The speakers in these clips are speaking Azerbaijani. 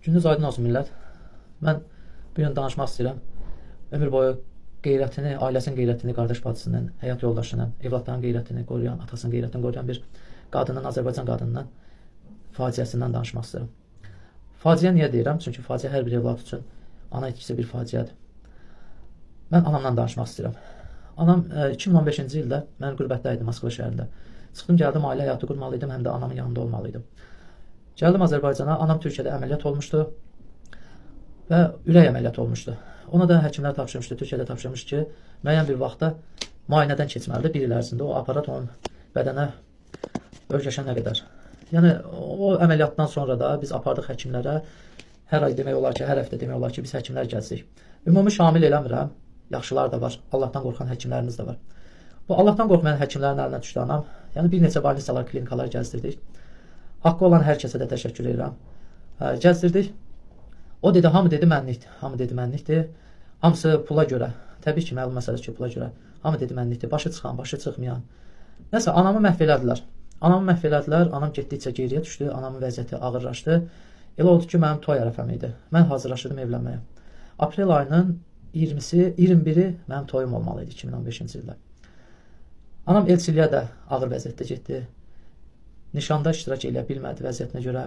Gününüz aydın olsun millət. Mən bu gün danışmaq istəyirəm. Ömür boyu qeyrətini, ailəsinin qeyrətini, qardaş bacısının, həyat yoldaşının, evlatların qeyrətini qoruyan, atasının qeyrətini qoruyan bir qadından, Azərbaycan qadından faciəsindən danışmaq istəyirəm. Faciə niyə deyirəm? Çünki faciə hər bir evlad üçün ana itkisi bir faciədir. Mən anamdan danışmaq istəyirəm. Anam 2015-ci ildə mən qürbətdə idim, Moskva şəhərində. Çıxdım, gəldim, ailə həyatı qurmalıydım, həm də anamın yanında olmalıydım. Gəldim Azərbaycana, anam Türkiyədə əməliyyat olmuşdu və ürək əməliyyatı olmuşdu. Ona da həkimlər tapşırmışdı, Türkiyədə tapşırmış ki, müəyyən bir vaxtda müayinədən keçməlidir, bir il ərzində o aparat onun bədənə ölkəşənə qədər. Yəni, o əməliyyatdan sonra da biz apardıq həkimlərə, hər ay demək olar ki, hər həftə demək olar ki, biz həkimlər gəzdik. Ümumi şamil eləmirəm, yaxşılar da var, Allahdan qorxan həkimlərimiz də var. Bu Allahdan qorxmayan həkimlərin əlinə düşdü anam. Yəni, bir neçə balnisalar, klinikalar gəzdirdik. Haqqı olan hər kəsə də təşəkkür edirəm. Gəzdirdik. O dedi, hamı dedi mənlikdir. Hamı dedi mənlikdir. Hamısı pula görə. Təbii ki, məlum məsələdir ki, pula görə. Hamı dedi mənlikdir. Başı çıxan, başı çıxmayan. Nəsə, anamı məhv elədilər. Anamı məhv elədilər. Anam getdikcə geriyə düşdü. Anamın vəziyyəti ağırlaşdı. Elə oldu ki, mənim toy ərəfəm idi. Mən hazırlaşırdım evlənməyə. Aprel ayının 20-si, 21-i mənim toyum olmalı idi 2015-ci ildə. Anam elçiliyə də ağır vəziyyətdə getdi. Nişanda iştirak eləyə bilmədi vəziyyətinə görə.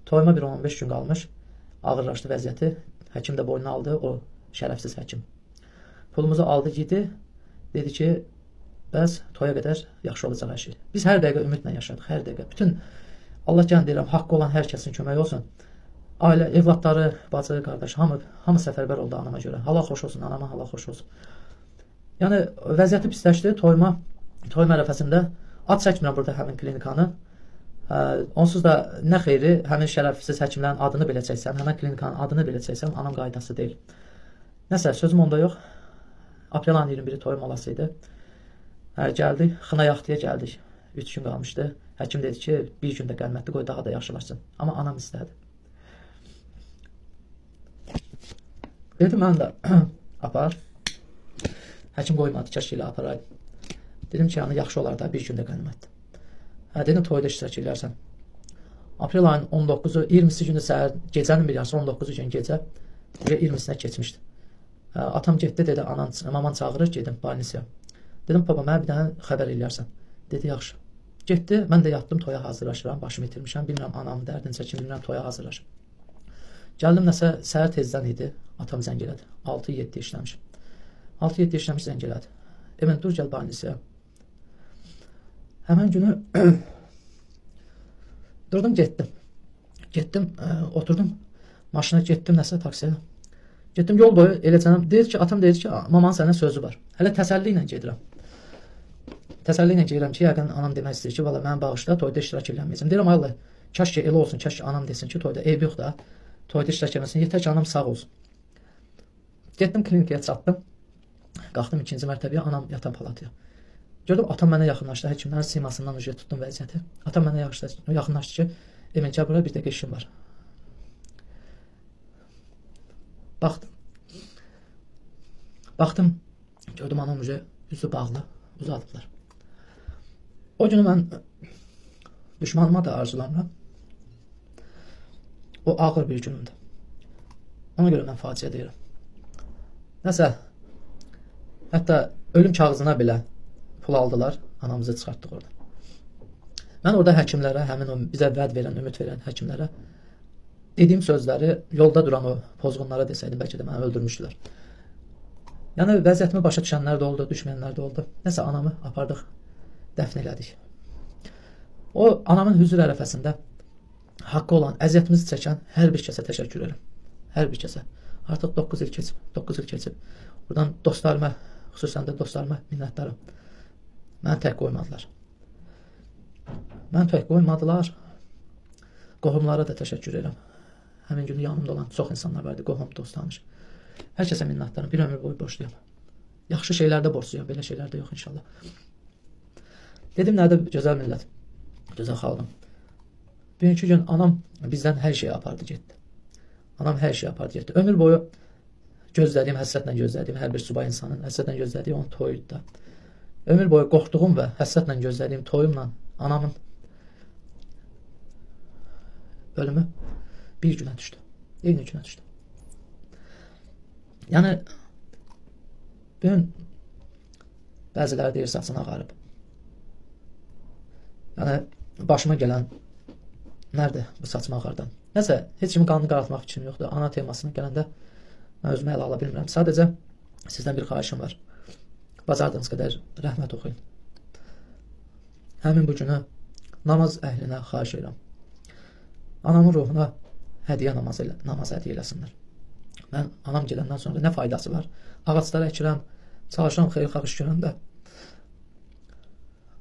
Toyuma bir 15 gün qalmış. Ağırlaşdı vəziyyəti. Həkim də boynuna aldı, o şərəfsiz həkim. Pulumuzu aldı, gidi. Dedi ki, bəs toya qədər yaxşı olacaq hər şey. Biz hər dəqiqə ümidlə yaşadıq, hər dəqiqə. Bütün, Allah gəlin deyirəm, haqqı olan hər kəsin köməyi olsun. Ailə, evlatları, bacı, qardaş, hamı səfərbər oldu anama görə. Allah xoş olsun, anama Allah xoş olsun. Yəni, vəziyyəti pisləşdi. Toyum ərəfəsində ad çəkmirəm burada həmin klinikanı. Onsuz da nə xeyri, həmin şərəfsiz həkimlərin adını belə çəksəm, həmin klinikanın adını belə çəksəm, anam qaydası deyil. Nəsə, sözüm onda yox. Aprel ayının 21-i toyum olasıydı. Gəldik, xına yaxtıya gəldik. 3 gün qalmışdı. Həkim dedi ki, bir gündə qəlmətli qoy, daha da yaxşılaşsın. Amma anam istədi. Dedim, mən də apar. Həkim qoymadı, kəşk ilə aparayım. Dedim ki, yəni, yaxşı olar da, bir gündə qəlmətli. Dedim, toyda iştirak edirsən. Aprel ayının 19-u, 20-si günü səhər, gecənin bir yarısı, 19-u gün gecə, 20-sinə keçmişdi. Atam getdi, dedi, maman çağırır, gedim, balnisiyam. Dedim, baba, mənə bir dənə xəbər eləyərsən. Dedi, yaxşı. Getdi, mən də yatdım, toya hazırlaşıram, başımı itirmişəm, bilmirəm, anamın dərdini çəkim, bilmirəm, toya hazırlaşım. Gəldim, nəsə, səhər tezdən idi, atam zəng elədi. 6-7 işləmiş. 6-7 işləmiş zəng elədi. Emin, dur, gəl balnisiyam. Həmən günü durdum, getdim. Getdim, oturdum, maşına getdim, nəsə taksiyə. Getdim, yol boyu eləcənəm. Deyir ki, atam deyir ki, mamanın sənə sözü var. Hələ təsəlli ilə gedirəm. Təsəlli ilə gedirəm ki, yəqin anam demək istəyir ki, valla mən bağışda toyda iştirak eləməyəcəm. Deyirəm, Allah, kaş ki, elə olsun, kaş ki, anam desin ki, toyda eyb yox da, toyda iştirak eləməsin, yetər ki, anam sağ olsun. Getdim, klinikaya çatdım. Qalxdım 2-ci mərtəbəyə, anam yatan palatıya. Gördüm, atam mənə yaxınlaşdı, həkimlərin simasından uca tutdum vəziyyəti. Atam mənə yaxınlaşdı ki, Emin, gəl bura, bir dəqiqə işim var. Baxdım, gördüm, anam uca yüzü bağlı, uzadıblar. O günü mən düşmanıma da arzulamıram. O ağır bir günümdür. Ona görə mən faciə deyirəm. Nəsə, hətta ölüm kağızına belə pul aldılar, anamızı çıxartdıq orada. Mən orada həkimlərə, həmin o bizə vəd verən, ümid verən həkimlərə dediyim sözləri yolda duran o pozğunlara desəydim, bəlkə də məni öldürmüşdülər. Yəni, vəziyyətimi başa düşənlər də oldu, düşməyənlər də oldu. Nəsə, anamı apardıq, dəfn elədik. O, anamın hüzur ərəfəsində haqqı olan, əziyyətimizi çəkən hər bir kəsə təşəkkür edirəm. Hər bir kəsə. Artıq 9 il keçib. Buradan dostlarıma, xüsusən də dostlarıma minnətdarım. Məni tək qoymadılar. Qohumlara da təşəkkür edirəm. Həmin günü yanımda olan çox insanlar vardı, qohum, dost, tanış. Hər kəsə minnətdarım, bir ömür boyu borçluyam. Yaxşı şeylərdə borçluyam, belə şeylərdə yox inşallah. Dedim, nədir gözəl millət, gözəl xalqım. Bugünkü gün anam bizdən hər şeyi apardı, getdi. Anam hər şeyi apardı, getdi. Ömür boyu gözlədiyim, həsrətlə gözlədiyim hər bir subay insanın, həsrətlə gözlədiyi onun toyuydu da. Ömür boyu qorxduğum və həsrətlə gözlədiyim toyumla anamın ölümü bir günə düşdü. Eyni günə düşdü. Yəni bu gün bəziləri deyir saçını ağarıb. Yəni başıma gələn nədir bu saçımı ağardan? Nəsə, heç kimi qanını qaraltmaq fikrim yoxdur. Ana temasına gələndə mən özümə ələ ala bilmirəm. Sadəcə sizdən bir xahişim var. Bacardığınız qədər rəhmət oxuyun. Həmin bu günü namaz əhlinə xahiş edirəm. Anamın ruhuna hədiyyə namaz hədiyyə eləsinlər. Mən anam gedəndən sonra nə faydası var? Ağacları əkirəm, çalışıram xeyirxah iş görəndə.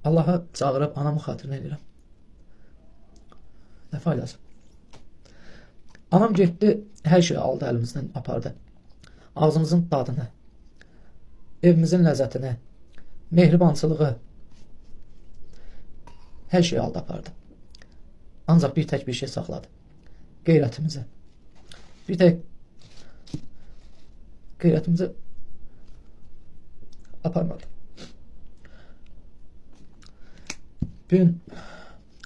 Allaha çağırıb anamın xatirinə edirəm. Nə faydası? Anam getdi, hər şeyi aldı əlimizdən, apardı. Ağzımızın dadını, evimizin ləzzətini, mehribançılığı, hər şeyi aldı, apardı. Ancaq bir tək bir şey saxladı. Qeyrətimizi. Bir tək qeyrətimizi aparmadı. Bugün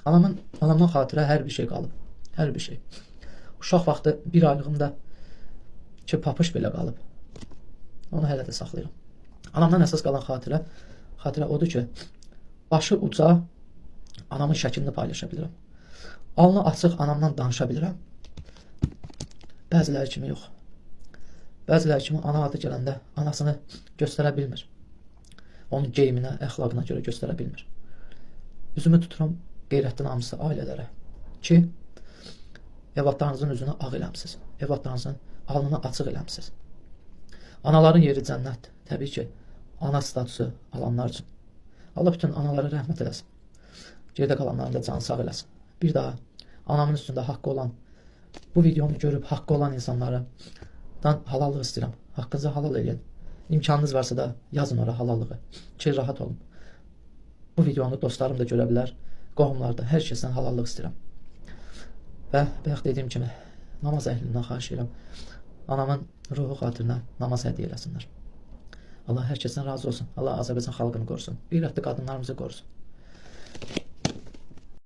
anamdan xatirə hər bir şey qalıb. Hər bir şey. Uşaq vaxtı bir aylığımda ki papış belə qalıb. Onu hələ də saxlayıram. Anamdan əsas qalan xatirə odur ki, başı uca anamın şəklini paylaşa bilirəm. Alnı açıq anamdan danışa bilirəm. Bəziləri kimi yox. Bəziləri kimi ana adı gələndə anasını göstərə bilmir. Onun geyiminə, əxlaqına görə göstərə bilmir. Üzümü tuturam qeyrətli namuslu ailələrə ki, evlatlarınızın üzünü ağ eləmsiz. Evlatlarınızın alnını açıq eləmsiz. Anaların yeri cənnətdir. Təbii ki, ana statusu alanlar üçün. Allah bütün analara rəhmət eləsin. Geridə qalanların da canı sağ eləsin. Bir daha anamın üstündə haqqı olan, bu videonu görüb haqqı olan insanlardan halallıq istəyirəm. Haqqınızı halal eləyin. İmkanınız varsa da yazın ora halallığı. Ki, rahat olun. Bu videonu dostlarım da görə bilər. Qohumlar da, hər kəsdən halallıq istəyirəm. Və bayaq dediyim kimi, namaz əhlindən xahiş edirəm. Anamın ruhu xatirinə namaz hədiyyə eləsinlər. Allah hər kəsdən razı olsun. Allah Azərbaycan xalqını qorusun. Qeyrətli qadınlarımızı qorusun.